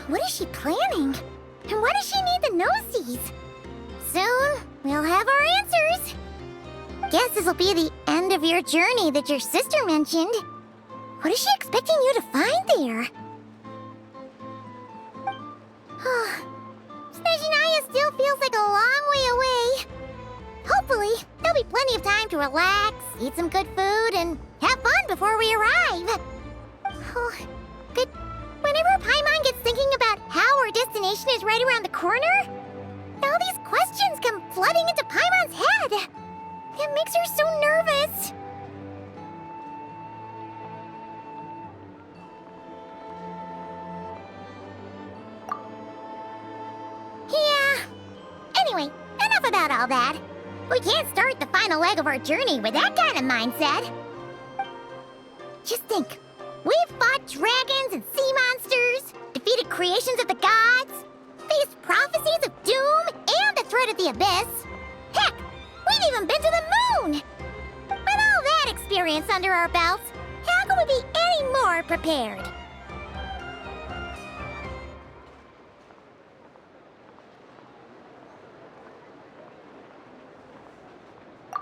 What is she planning? And why does she need the gnosies? Soon, we'll have our answers. Guess this'll be the end of your journey that your sister mentioned. What is she expecting you to find there? Snezhnaya still feels like a long way away. Hopefully, there'll be plenty of time to relax, eat some good food, and have fun before we arrive. But whenever Paimon gets thinking about how our destination is right around the corner, all these questions come flooding into Paimon's head. It makes her so nervous. Yeah. Anyway, enough about all that. We can't start the final leg of our journey with that kind of mindset. Just think. We've fought dragons and sea monsters, defeated creations of the gods, faced prophecies of doom and the threat of the abyss. Heck, we've even been to the moon! With all that experience under our belts, how can we be any more prepared?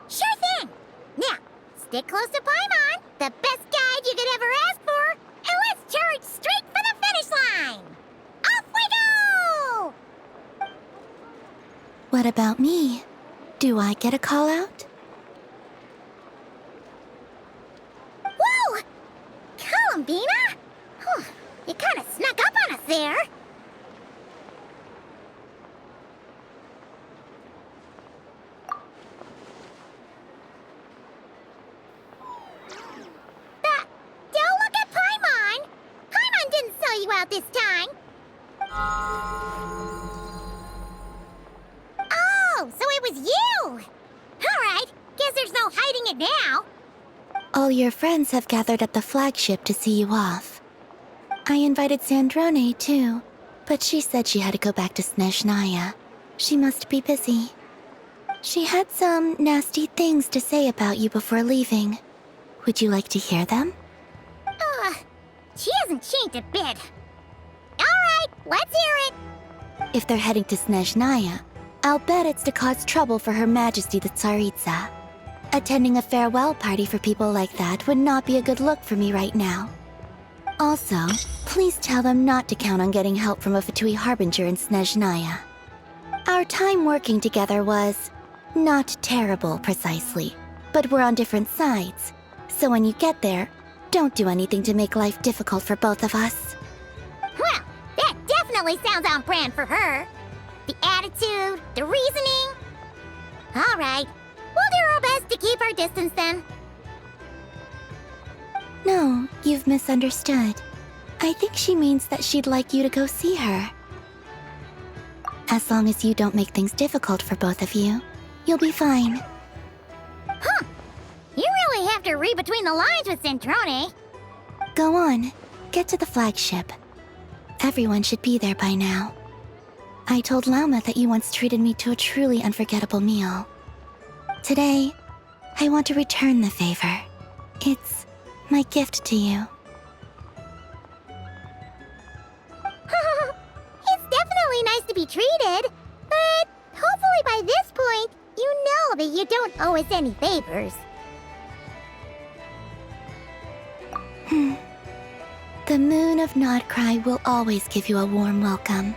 Sure thing! Now, stick close to Paimon, the best guide you could ever ask for, and let's charge straight for the finish line! Off we go! What about me? Do I get a call out? Whoa! Columbina? You kinda snuck up on us there. Don't look at Paimon! Paimon didn't sell you out this time. Oh, so it was you! Alright, guess there's no hiding it now. All your friends have gathered at the flagship to see you off. I invited Snezhnaya too, but she said she had to go back to Snezhnaya. She must be busy. She had some nasty things to say about you before leaving. Would you like to hear them? She hasn't changed a bit. Alright, let's hear it. If they're heading to Snezhnaya, I'll bet it's to cause trouble for Her Majesty the Tsaritsa. Attending a farewell party for people like that would not be a good look for me right now. Also, please tell them not to count on getting help from a Fatui Harbinger in Snezhnaya. Our time working together was not terrible precisely, but we're on different sides. So when you get there, don't do anything to make life difficult for both of us. Well, that definitely sounds on brand for her. The attitude, the reasoning. All right, we'll do our best to keep our distance then. No, you've misunderstood. I think she means that she'd like you to go see her. As long as you don't make things difficult for both of you, you'll be fine. Huh. You really have to read between the lines with Zentrone. Go on, get to the flagship. Everyone should be there by now. I told Lauma that you once treated me to a truly unforgettable meal. Today, I want to return the favor. It's my gift to you. It's definitely nice to be treated, but hopefully by this point, you know that you don't owe us any favors. The moon of Nodcry will always give you a warm welcome.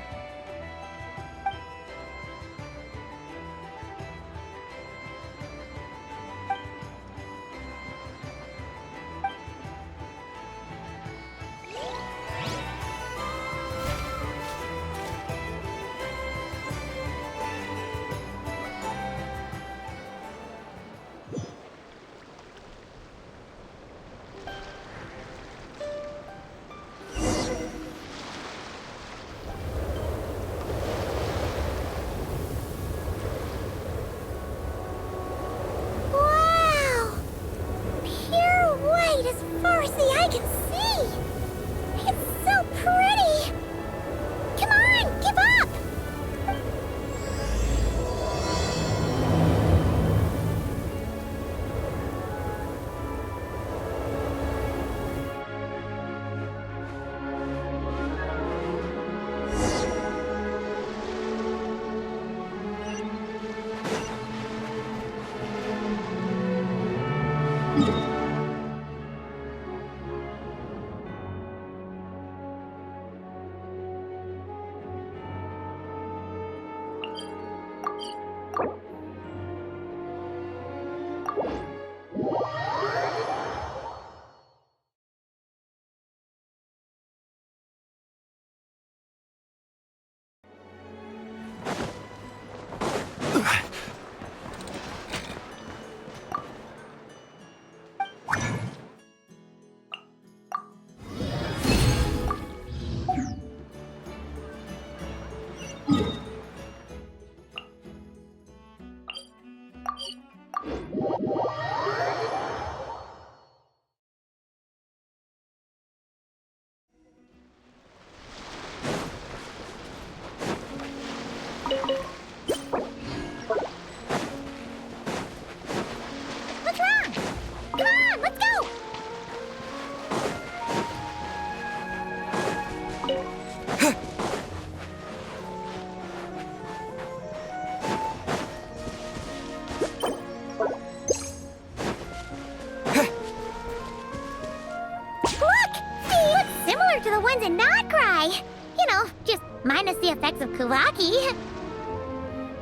sky. You know, just minus the effects of Kuvaki.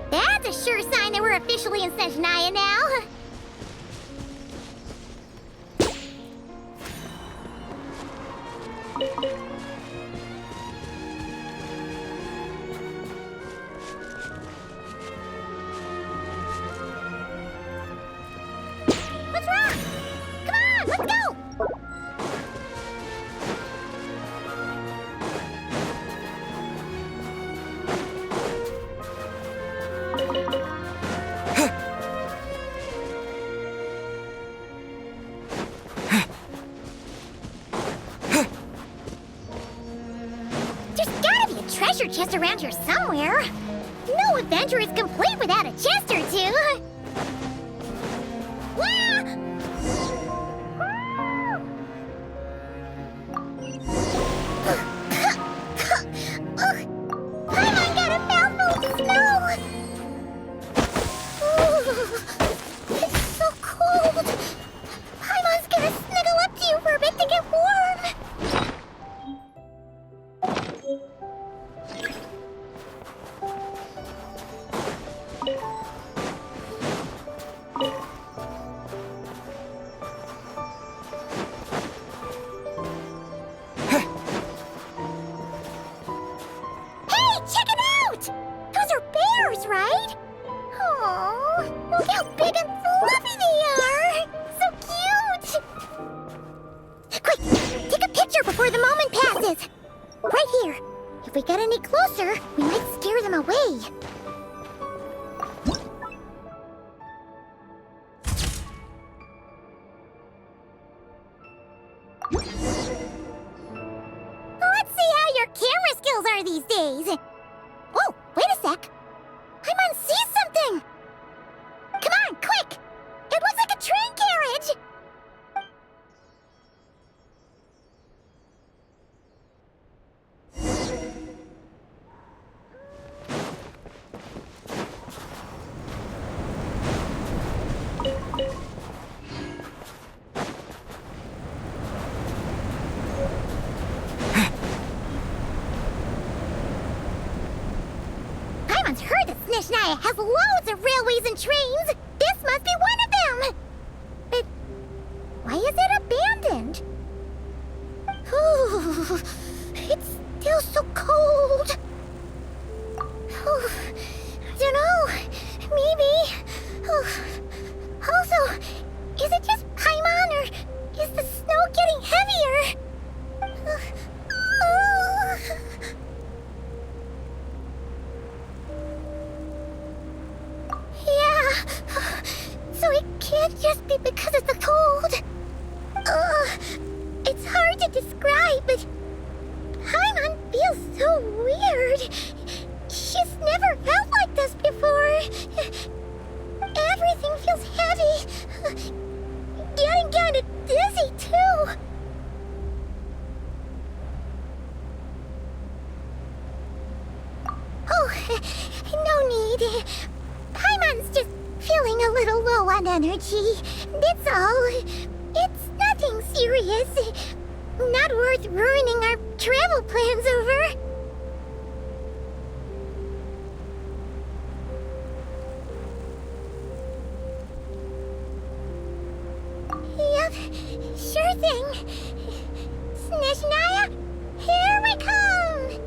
That's a sure sign that we're officially in Snezhnaya now. What's wrong? Come on, let's go! There's gotta be a treasure chest around here somewhere. No adventure is complete without a chest or two. Paimon got a mouthful of snow! It's so cold! Paimon's gonna snuggle up to you for a bit to get warm! Hey, check it out! Those are bears, right? Oh, look how big and fluffy they are! So cute! Quick, take a picture before the moment passes! Right here. If we get any closer, we might scare them away. Let's see how your camera skills are these days. Oh, wait a sec. Paimon sees something. Come on, quick! It looks like a train carriage! Paimon's heard that Snezhnaya has loads of railways and trains. This must be one of them. But why is it abandoned? Ooh, it's still so cold. Ooh, I don't know. Maybe. Ooh. Also, is it just Paimon or is the snow getting heavier? Yeah, so it can't just be because of the cold. It's hard to describe, but Paimon feels so weird. She's never felt like this before. Everything feels heavy. Getting kinda dizzy, too. Oh, no need. Paimon's just feeling a little low on energy. That's all. It's nothing serious. Not worth ruining our travel plans over. Yep, sure thing. Snezhnaya, here we come!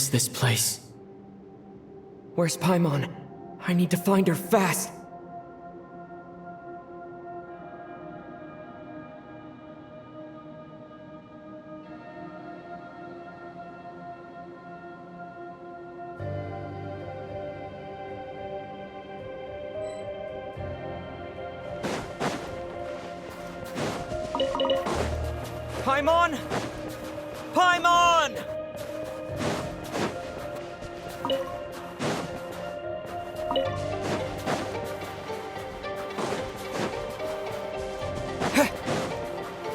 is this place? Where's Paimon? I need to find her fast! Paimon! Paimon!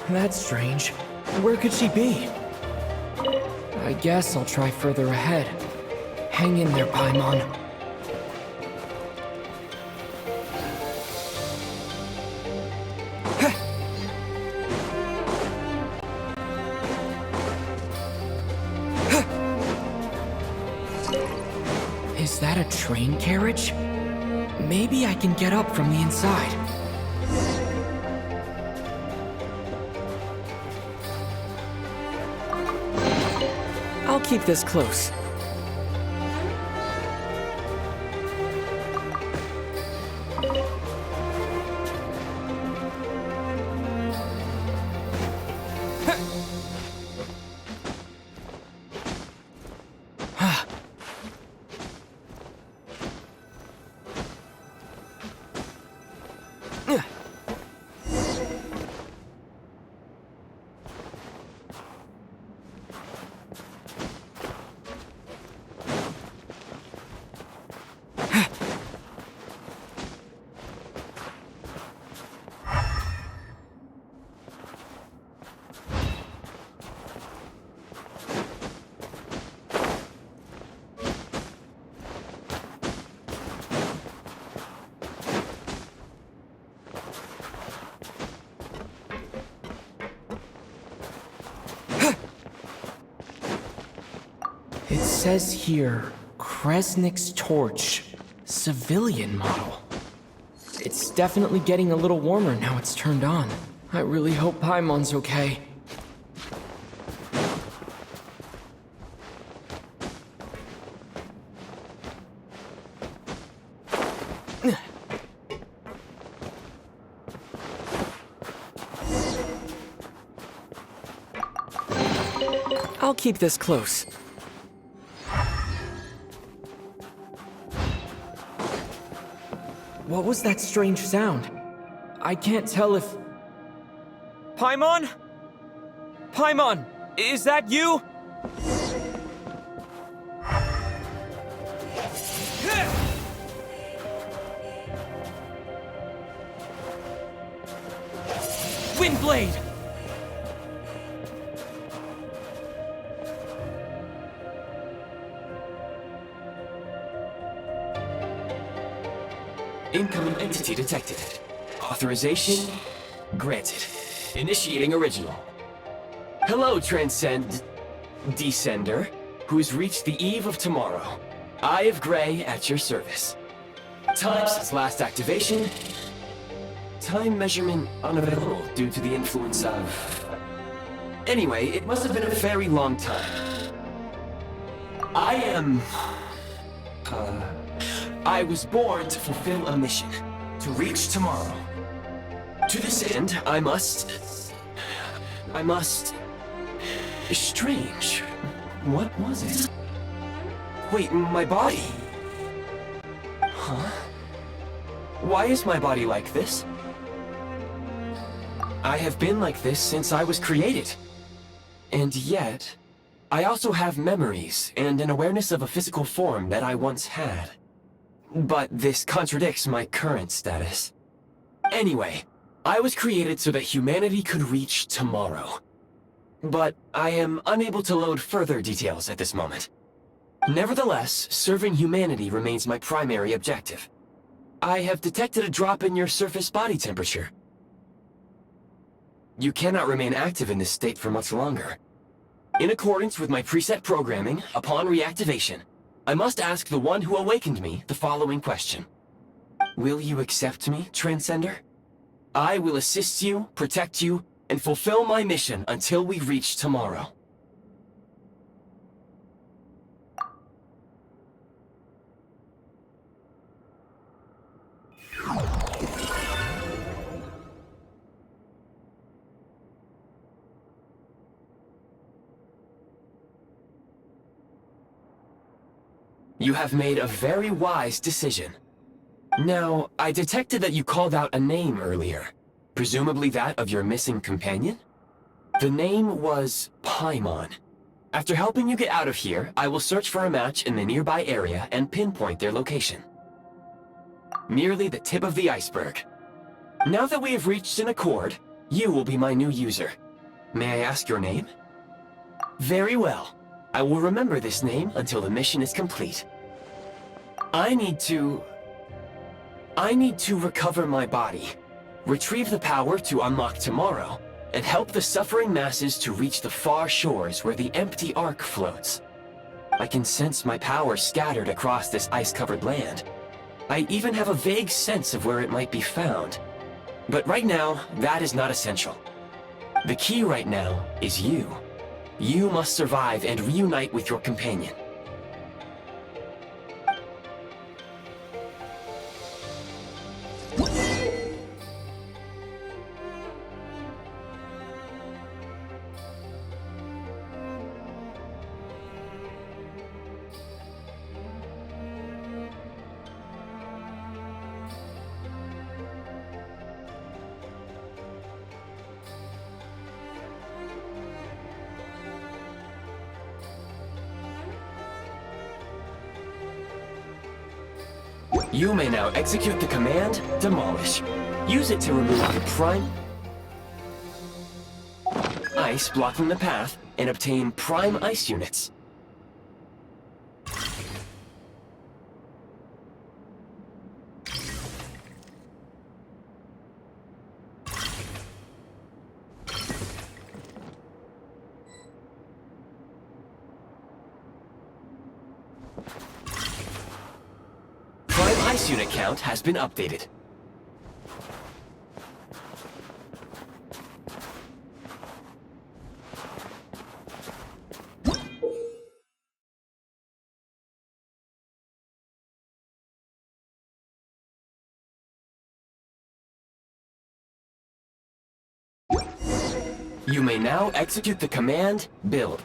That's strange. Where could she be? I guess I'll try further ahead. Hang in there, Paimon. Is that a train carriage? Maybe I can get up from the inside. I'll keep this close. It says here, Kresnik's torch, civilian model. It's definitely getting a little warmer now it's turned on. I really hope Paimon's okay. I'll keep this close. What was that strange sound? I can't tell if... Paimon? Paimon, is that you? Windblade! Incoming entity detected. Authorization granted. Initiating original. Hello, Descender, who's reached the eve of tomorrow. Eye of Grey at your service. Time since last activation. Time measurement unavailable due to the influence of... Anyway, it must have been a very long time. I was born to fulfill a mission, to reach tomorrow. To this end, I must... Strange. What was it? Wait, my body? Huh? Why is my body like this? I have been like this since I was created. And yet, I also have memories and an awareness of a physical form that I once had. But this contradicts my current status. Anyway, I was created so that humanity could reach tomorrow. But I am unable to load further details at this moment. Nevertheless, serving humanity remains my primary objective. I have detected a drop in your surface body temperature. You cannot remain active in this state for much longer. In accordance with my preset programming, upon reactivation, I must ask the one who awakened me the following question. Will you accept me, Transcender? I will assist you, protect you, and fulfill my mission until we reach tomorrow. You have made a very wise decision. Now, I detected that you called out a name earlier. Presumably that of your missing companion? The name was Paimon. After helping you get out of here, I will search for a match in the nearby area and pinpoint their location. Merely the tip of the iceberg. Now that we have reached an accord, you will be my new user. May I ask your name? Very well. I will remember this name until the mission is complete. I need to recover my body, retrieve the power to unlock tomorrow, and help the suffering masses to reach the far shores where the empty Ark floats. I can sense my power scattered across this ice-covered land. I even have a vague sense of where it might be found. But right now, that is not essential. The key right now is you. You must survive and reunite with your companion. You may now execute the command, Demolish. Use it to remove the prime ice blocking the path and obtain prime ice units. Ice unit count has been updated. You may now execute the command, Build.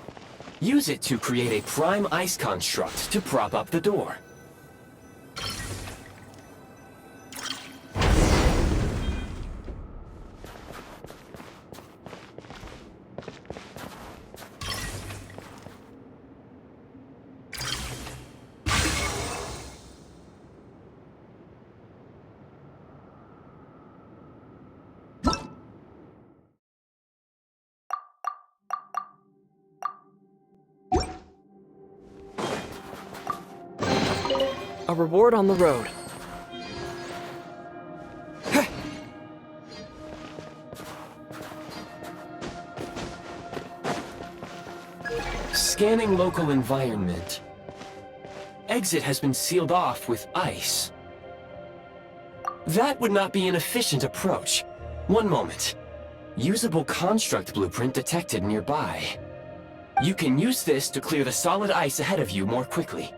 Use it to create a prime ice construct to prop up the door. A reward on the road. Scanning local environment. Exit has been sealed off with ice. That would not be an efficient approach. One moment. Usable construct blueprint detected nearby. You can use this to clear the solid ice ahead of you more quickly.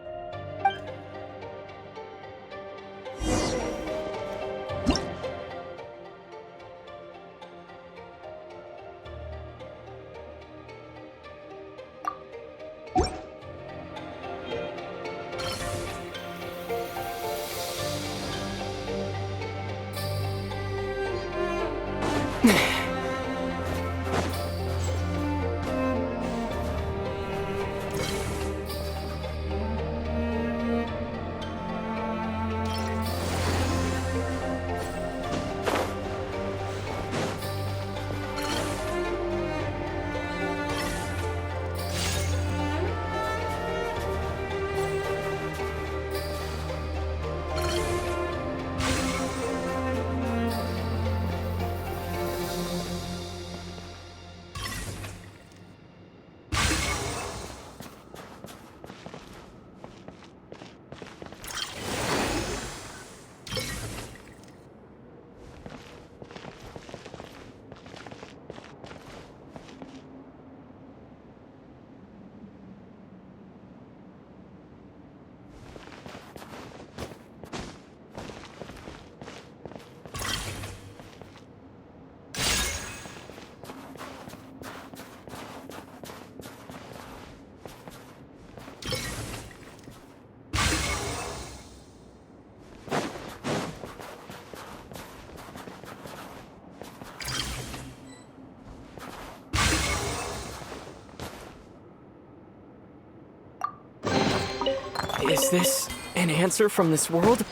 this an answer from this world?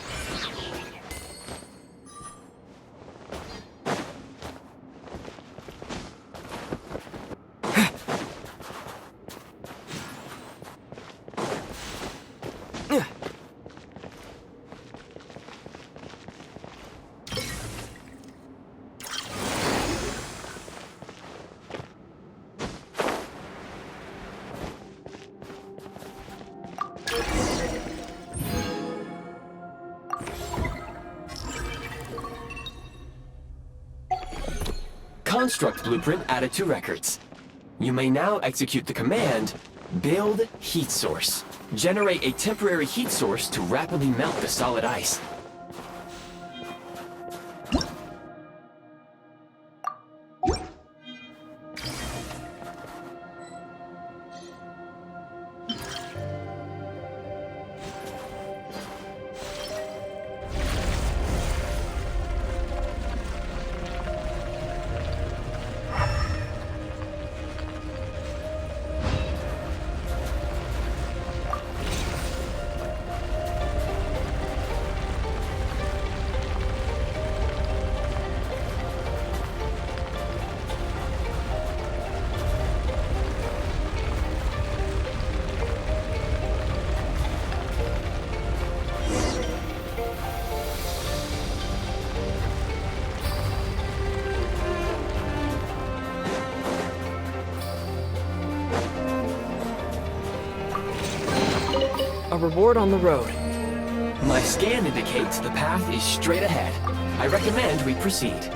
Construct blueprint added to records. You may now execute the command, build heat source. Generate a temporary heat source to rapidly melt the solid ice. A reward on the road. My scan indicates the path is straight ahead. I recommend we proceed.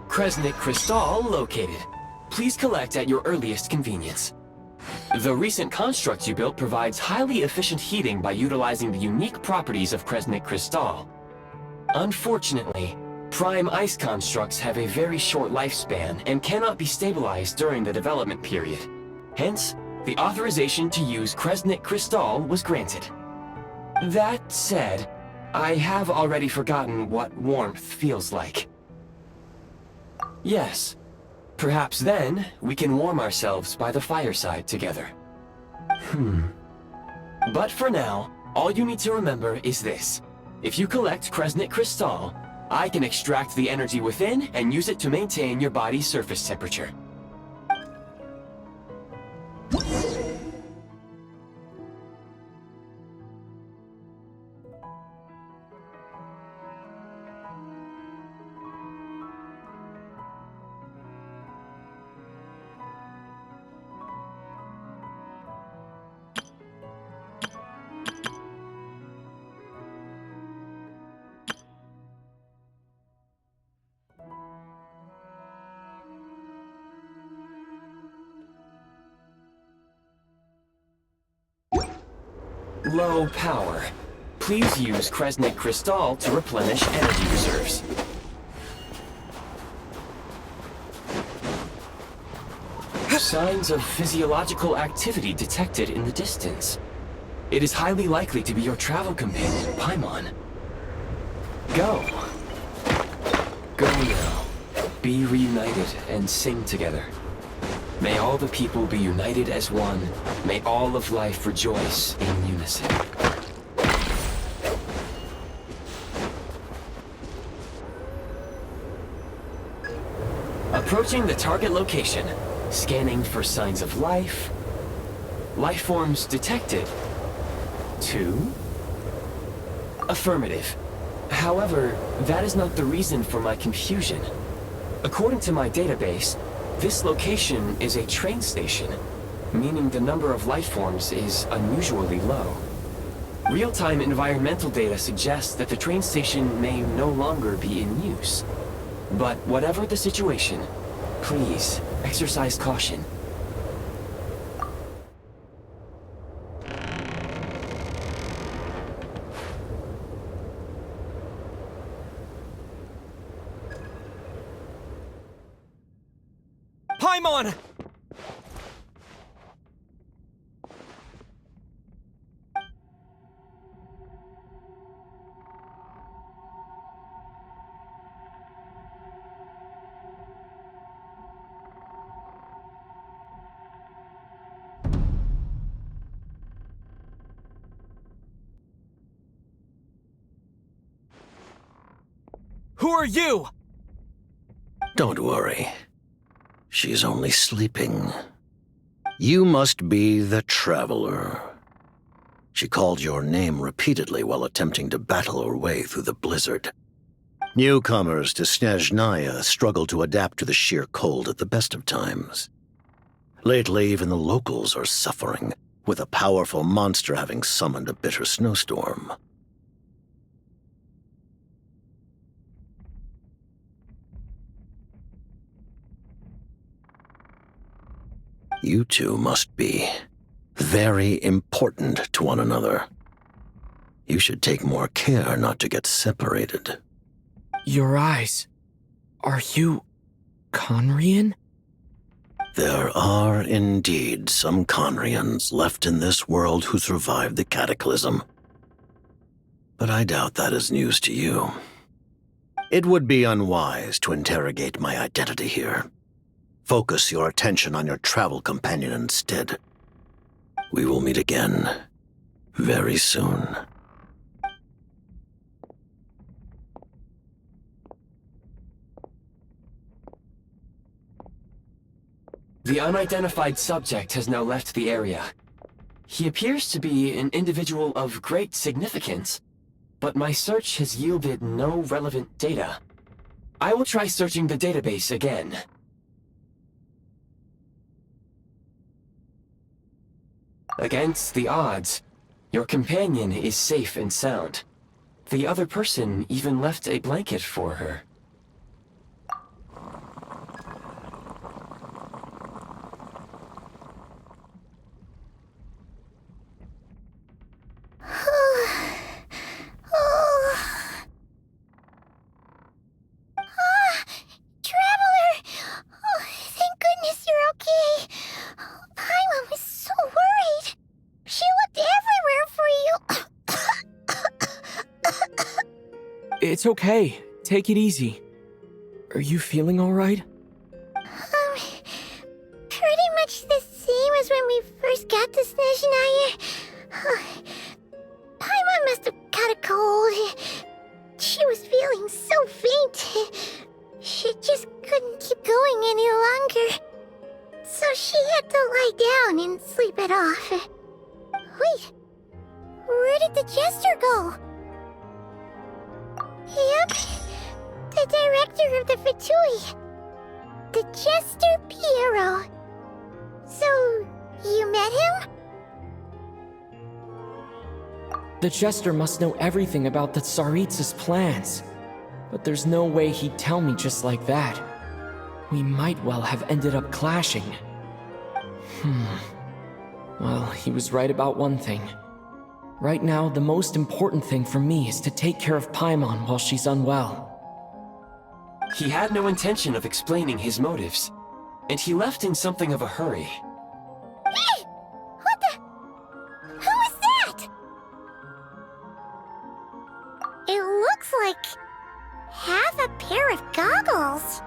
Kresnik Crystal located. Please collect at your earliest convenience. The recent construct you built provides highly efficient heating by utilizing the unique properties of Kresnik Crystal. Unfortunately, prime ice constructs have a very short lifespan and cannot be stabilized during the development period. Hence, the authorization to use Kresnik Crystal was granted. That said, I have already forgotten what warmth feels like. Yes, perhaps then we can warm ourselves by the fireside together. But for now, all you need to remember is this. If you collect Kresnik Crystal, I can extract the energy within and use it to maintain your body's surface temperature. Low power. Please use Kresnik Crystal to replenish energy reserves. Signs of physiological activity detected in the distance. It is highly likely to be your travel companion, Paimon. Go. Go now. Be reunited and sing together. May all the people be united as one. May all of life rejoice in unison. Approaching the target location. Scanning for signs of life. Life forms detected. 2. Affirmative. However, that is not the reason for my confusion. According to my database, this location is a train station, meaning the number of life forms is unusually low. Real-time environmental data suggests that the train station may no longer be in use. But whatever the situation, please exercise caution. Paimon! Who are you? Don't worry. She's only sleeping. You must be the Traveler. She called your name repeatedly while attempting to battle her way through the blizzard. Newcomers to Snezhnaya struggle to adapt to the sheer cold at the best of times. Lately, even the locals are suffering, with a powerful monster having summoned a bitter snowstorm. You two must be very important to one another. You should take more care not to get separated. Your eyes. Are you Conrian? There are indeed some Conrians left in this world who survived the cataclysm. But I doubt that is news to you. It would be unwise to interrogate my identity here. Focus your attention on your travel companion instead. We will meet again very soon. The unidentified subject has now left the area. He appears to be an individual of great significance, but my search has yielded no relevant data. I will try searching the database again. Against the odds, your companion is safe and sound. The other person even left a blanket for her. It's okay. Take it easy. Are you feeling alright? Pretty much the same as when we first got to Snezhnaya. Paimon must have caught a cold. She was feeling so faint. She just couldn't keep going any longer. So she had to lie down and sleep it off. Wait, where did the jester go? Yep, the director of the Fatui. The Jester Piero. So, you met him? The Jester must know everything about the Tsaritsa's plans. But there's no way he'd tell me just like that. We might well have ended up clashing. Well, he was right about one thing. Right now, the most important thing for me is to take care of Paimon while she's unwell. He had no intention of explaining his motives, and he left in something of a hurry. Hey! What the? Who is that? It looks like half a pair of goggles.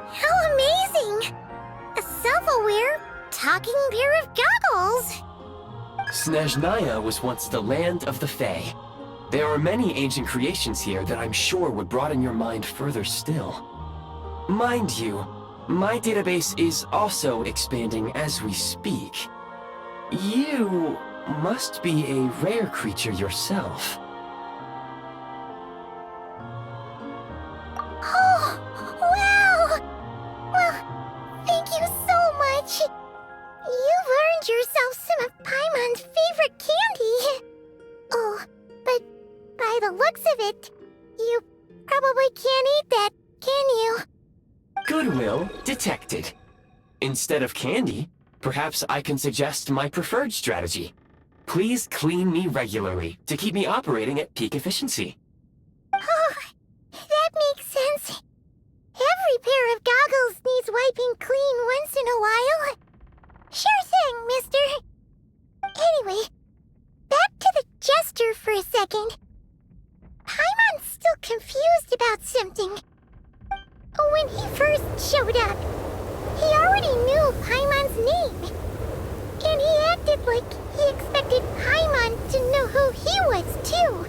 How amazing! A self-aware, talking pair of goggles. Snezhnaya was once the land of the Fae. There are many ancient creations here that I'm sure would broaden your mind further still. Mind you, My database is also expanding as we speak. You must be a rare creature yourself. Oh, wow! Well, thank you so much. You've earned yourself some of Paimon's favorite candy. Oh, but by the looks of it, you probably can't eat that, can you? Goodwill detected. Instead of candy, perhaps I can suggest my preferred strategy. Please clean me regularly to keep me operating at peak efficiency. Oh, that makes sense. Every pair of goggles needs wiping clean once in a while. Sure thing, mister. Anyway, back to the jester for a second. Paimon's still confused about something. When he first showed up, he already knew Paimon's name. And he acted like he expected Paimon to know who he was, too.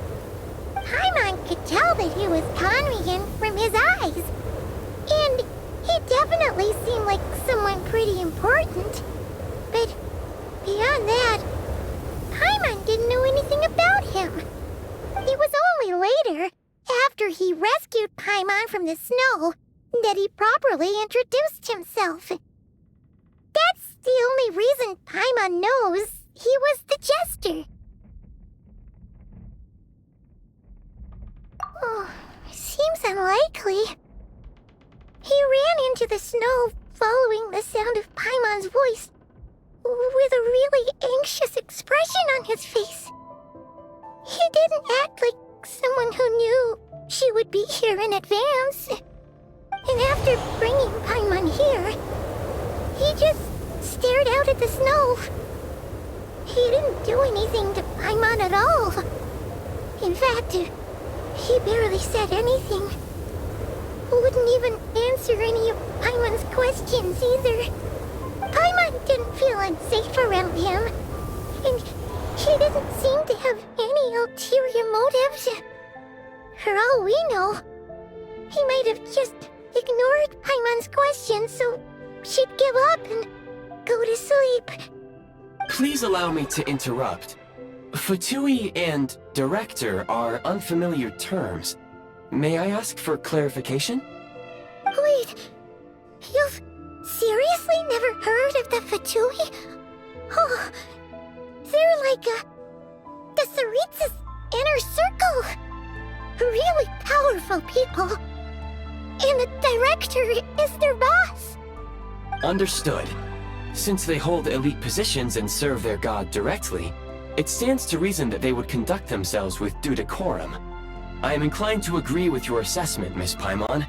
Paimon could tell that he was Conrian from his eyes. And he definitely seemed like someone pretty important. But beyond that, Paimon didn't know anything about him. It was only later, after he rescued Paimon from the snow, that he properly introduced himself. That's the only reason Paimon knows he was the jester. Oh, seems unlikely. He ran into the snow following the sound of Paimon's voice, with a really anxious expression on his face. He didn't act like someone who knew she would be here in advance. And after bringing Paimon here, he just stared out at the snow. He didn't do anything to Paimon at all. In fact, he barely said anything. Wouldn't even answer any of Paimon's questions either. Paimon didn't feel unsafe around him, and he didn't seem to have any ulterior motives. For all we know, he might have just ignored Paimon's questions so she'd give up and go to sleep. Please allow me to interrupt. Fatui and director are unfamiliar terms. May I ask for clarification? Wait, you've seriously never heard of the Fatui? Oh, they're like the Tsaritsa's inner circle. Really powerful people. And the director is their boss. Understood. Since they hold elite positions and serve their god directly, it stands to reason that they would conduct themselves with due decorum. I am inclined to agree with your assessment, Miss Paimon.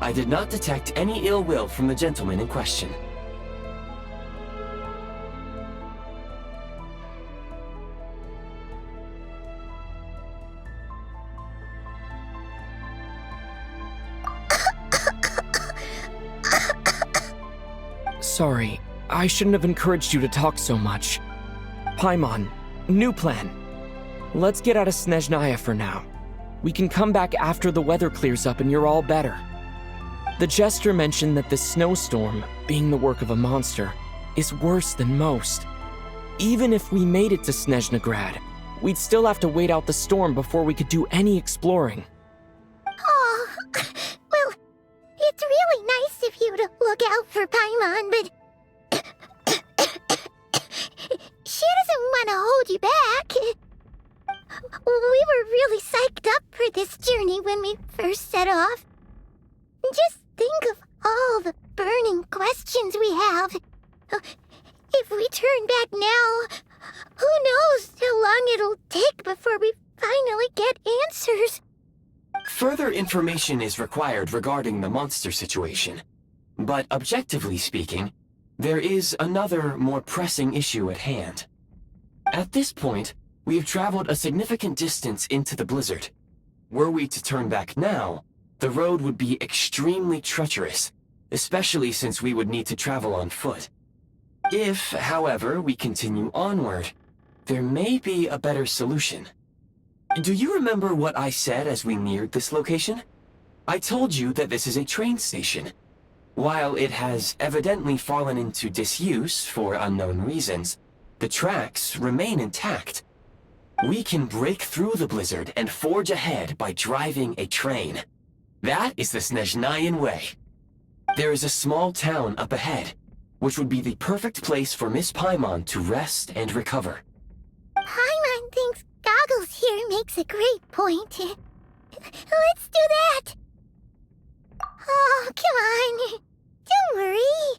I did not detect any ill will from the gentleman in question. Sorry, I shouldn't have encouraged you to talk so much. Paimon, new plan. Let's get out of Snezhnaya for now. We can come back after the weather clears up and you're all better. The jester mentioned that this snowstorm, being the work of a monster, is worse than most. Even if we made it to Snezhnagrad, we'd still have to wait out the storm before we could do any exploring. Oh, well, it's really nice of you to look out for Paimon, but she doesn't want to hold you back. We were really psyched up for this journey when we first set off. Just think of all the burning questions we have. If we turn back now, who knows how long it'll take before we finally get answers. Further information is required regarding the monster situation. But objectively speaking, there is another, more pressing issue at hand. At this point, we have traveled a significant distance into the blizzard. Were we to turn back now, the road would be extremely treacherous, especially since we would need to travel on foot. If, however, we continue onward, there may be a better solution. Do you remember what I said as we neared this location? I told you that this is a train station. While it has evidently fallen into disuse for unknown reasons, the tracks remain intact. We can break through the blizzard and forge ahead by driving a train. That is the Snezhnayan way. There is a small town up ahead, which would be the perfect place for Miss Paimon to rest and recover. Paimon thinks Goggles here makes a great point. Let's do that! Oh, come on. Don't worry.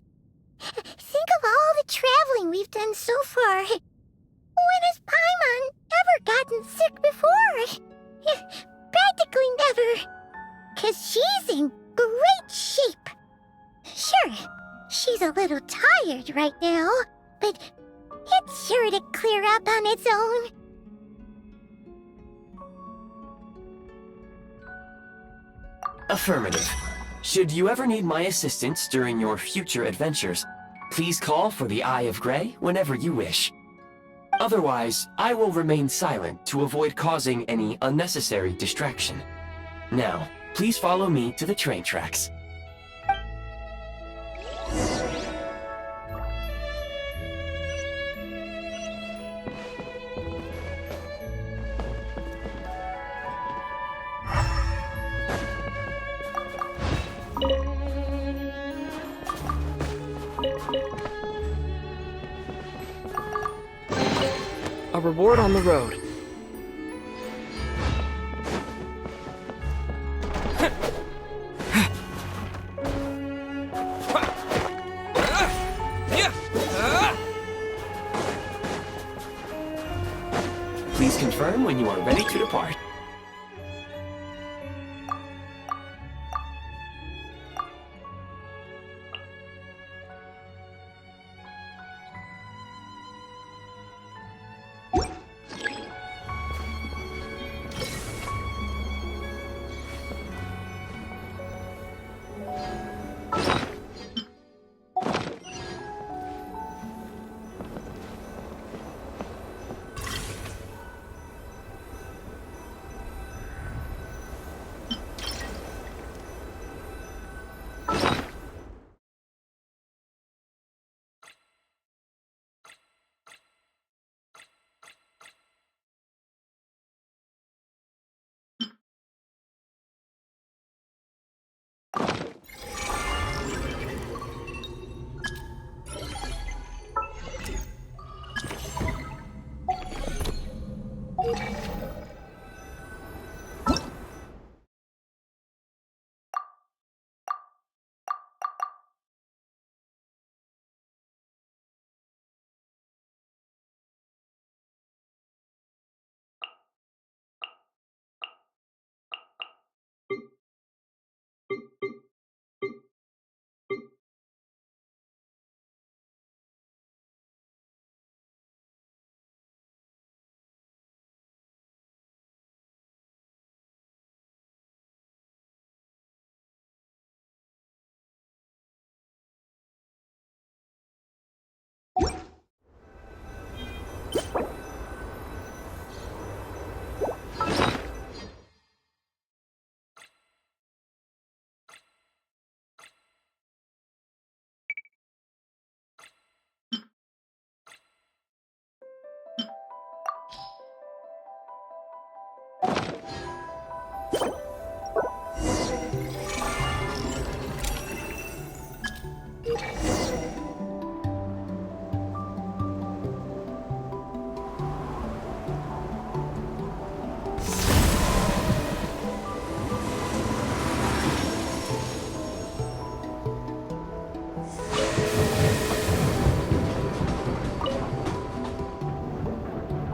Think of all the traveling we've done so far. When has Paimon ever gotten sick before? Practically never. 'Cause she's in great shape. Sure, she's a little tired right now, but it's sure to clear up on its own. Affirmative. Should you ever need my assistance during your future adventures, please call for the Eye of Grey whenever you wish. Otherwise, I will remain silent to avoid causing any unnecessary distraction. Now, please follow me to the train tracks. A reward on the road. Please confirm when you are ready to depart.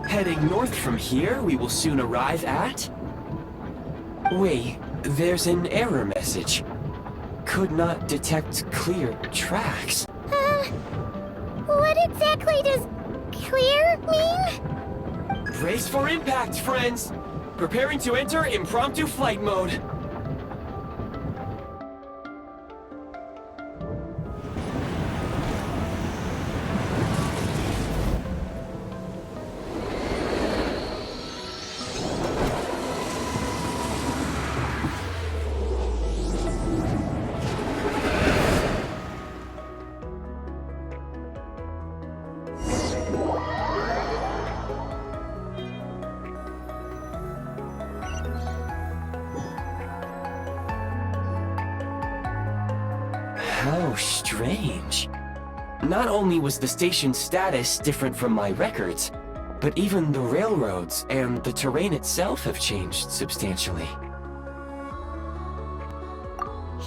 Heading north from here, we will soon arrive at... Wait, there's an error message. Could not detect clear tracks. What exactly does clear mean? Brace for impact, friends! Preparing to enter impromptu flight mode. How strange. Not only was the station's status different from my records, but even the railroads and the terrain itself have changed substantially.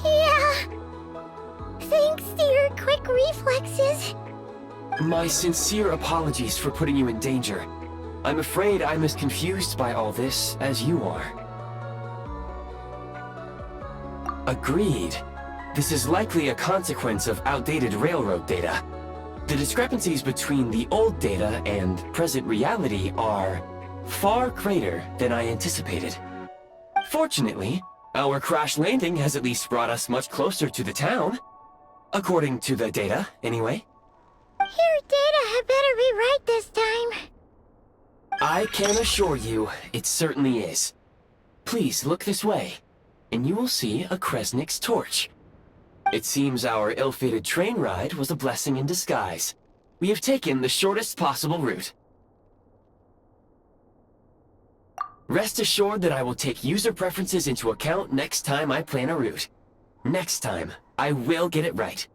Yeah. Thanks to your quick reflexes. My sincere apologies for putting you in danger. I'm afraid I'm as confused by all this as you are. Agreed. This is likely a consequence of outdated railroad data. The discrepancies between the old data and present reality are far greater than I anticipated. Fortunately, our crash landing has at least brought us much closer to the town. According to the data, anyway. Your data had better be right this time. I can assure you, it certainly is. Please look this way, and you will see a Kresnik's torch. It seems our ill-fated train ride was a blessing in disguise. We have taken the shortest possible route. Rest assured that I will take user preferences into account next time I plan a route. Next time, I will get it right.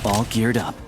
All geared up.